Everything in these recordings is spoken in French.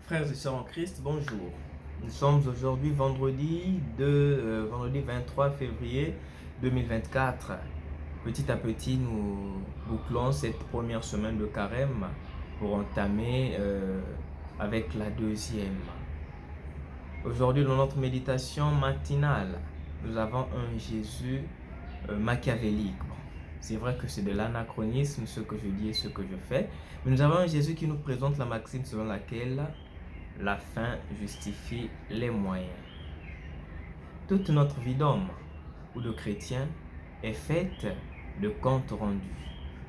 Frères et sœurs en Christ, bonjour. Nous sommes aujourd'hui vendredi 23 février 2024. Petit à petit, nous bouclons cette première semaine de carême pour entamer avec la deuxième. Aujourd'hui, dans notre méditation matinale, nous avons un Jésus machiavélique. Bon, c'est vrai que c'est de l'anachronisme ce que je dis et ce que je fais, mais nous avons un Jésus qui nous présente la maxime selon laquelle la fin justifie les moyens. Toute notre vie d'homme ou de chrétien est faite de comptes rendus.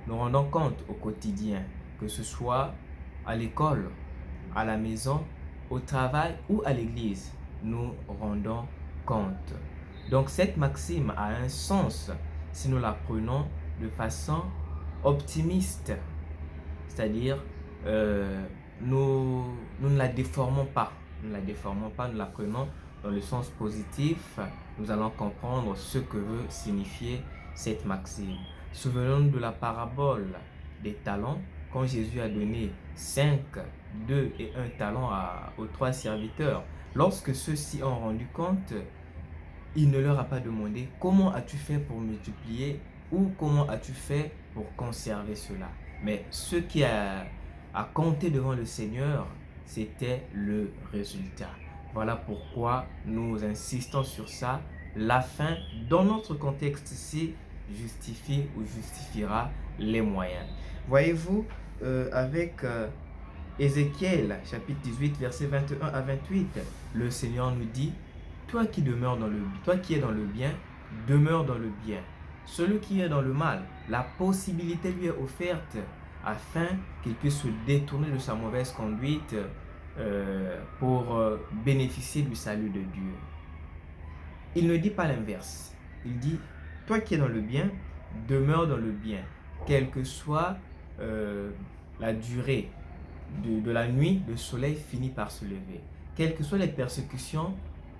Nous rendons compte au quotidien, que ce soit à l'école, à la maison, au travail ou à l'église. Nous rendons compte. Donc cette maxime a un sens si nous la prenons de façon optimiste. C'est-à-dire, nous ne la déformons pas. Nous ne la déformons pas, nous la prenons dans le sens positif. Nous allons comprendre ce que veut signifier cette maxime. Souvenons-nous de la parabole des talents, quand Jésus a donné 5, 2 et 1 talent aux 3 serviteurs. Lorsque ceux-ci ont rendu compte, il ne leur a pas demandé comment as-tu fait pour multiplier ou comment as-tu fait pour conserver cela. Mais ce qui a compté devant le Seigneur, c'était le résultat. Voilà pourquoi nous insistons sur ça. La fin, dans notre contexte ici, justifie ou justifiera les moyens. Voyez-vous, avec Ézéchiel, chapitre 18, versets 21 à 28, le Seigneur nous dit: toi qui es dans le bien, demeure dans le bien. Celui qui est dans le mal, la possibilité lui est offerte afin qu'il puisse se détourner de sa mauvaise conduite pour bénéficier du salut de Dieu. Il ne dit pas l'inverse. Il dit: toi qui es dans le bien, demeure dans le bien, quelle que soit la durée de la nuit, le soleil finit par se lever. Quelles que soient les persécutions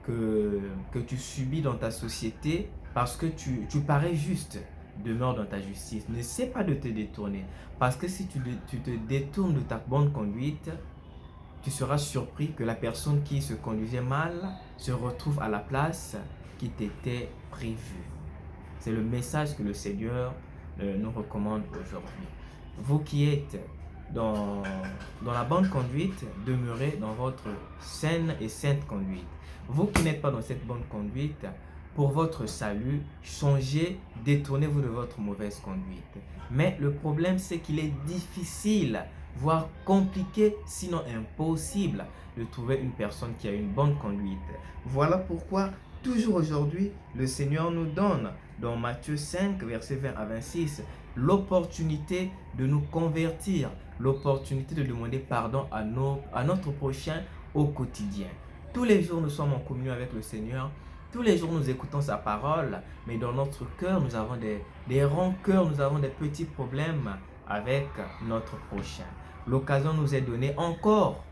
que tu subis dans ta société, parce que tu parais juste, demeure dans ta justice. N'essaie pas de te détourner, parce que si tu te détournes de ta bonne conduite, tu seras surpris que la personne qui se conduisait mal se retrouve à la place qui t'était prévue. C'est le message que le Seigneur nous recommande aujourd'hui. Vous qui êtes dans la bonne conduite, demeurez dans votre saine et sainte conduite. Vous qui n'êtes pas dans cette bonne conduite, pour votre salut, changez, détournez-vous de votre mauvaise conduite. Mais le problème, c'est qu'il est difficile, voire compliqué, sinon impossible, de trouver une personne qui a une bonne conduite. Voilà pourquoi, toujours aujourd'hui, le Seigneur nous donne, dans Matthieu 5, versets 20 à 26, l'opportunité de nous convertir, l'opportunité de demander pardon à notre prochain au quotidien. Tous les jours, nous sommes en communion avec le Seigneur. Tous les jours, nous écoutons sa parole, mais dans notre cœur, nous avons des rancœurs, nous avons des petits problèmes avec notre prochain. L'occasion nous est donnée encore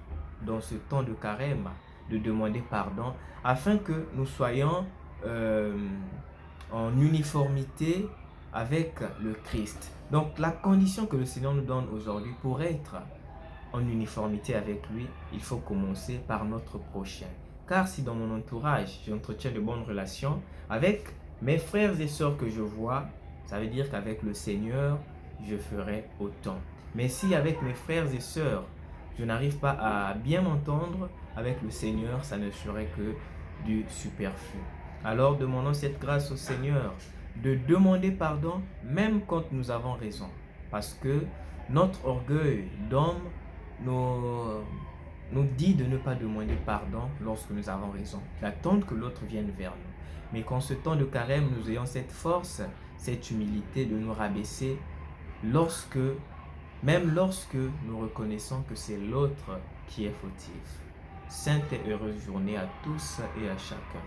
dans ce temps de carême de demander pardon afin que nous soyons en uniformité avec le Christ. Donc la condition que le Seigneur nous donne aujourd'hui pour être en uniformité avec lui, il faut commencer par notre prochain. Car si dans mon entourage, j'entretiens de bonnes relations avec mes frères et sœurs que je vois, ça veut dire qu'avec le Seigneur, je ferai autant. Mais si avec mes frères et sœurs, je n'arrive pas à bien m'entendre avec le Seigneur, ça ne serait que du superflu. Alors demandons cette grâce au Seigneur de demander pardon même quand nous avons raison. Parce que notre orgueil d'homme nous dit de ne pas demander pardon lorsque nous avons raison, d'attendre que l'autre vienne vers nous. Mais qu'en ce temps de carême, nous ayons cette force, cette humilité de nous rabaisser même lorsque nous reconnaissons que c'est l'autre qui est fautif. Sainte et heureuse journée à tous et à chacun.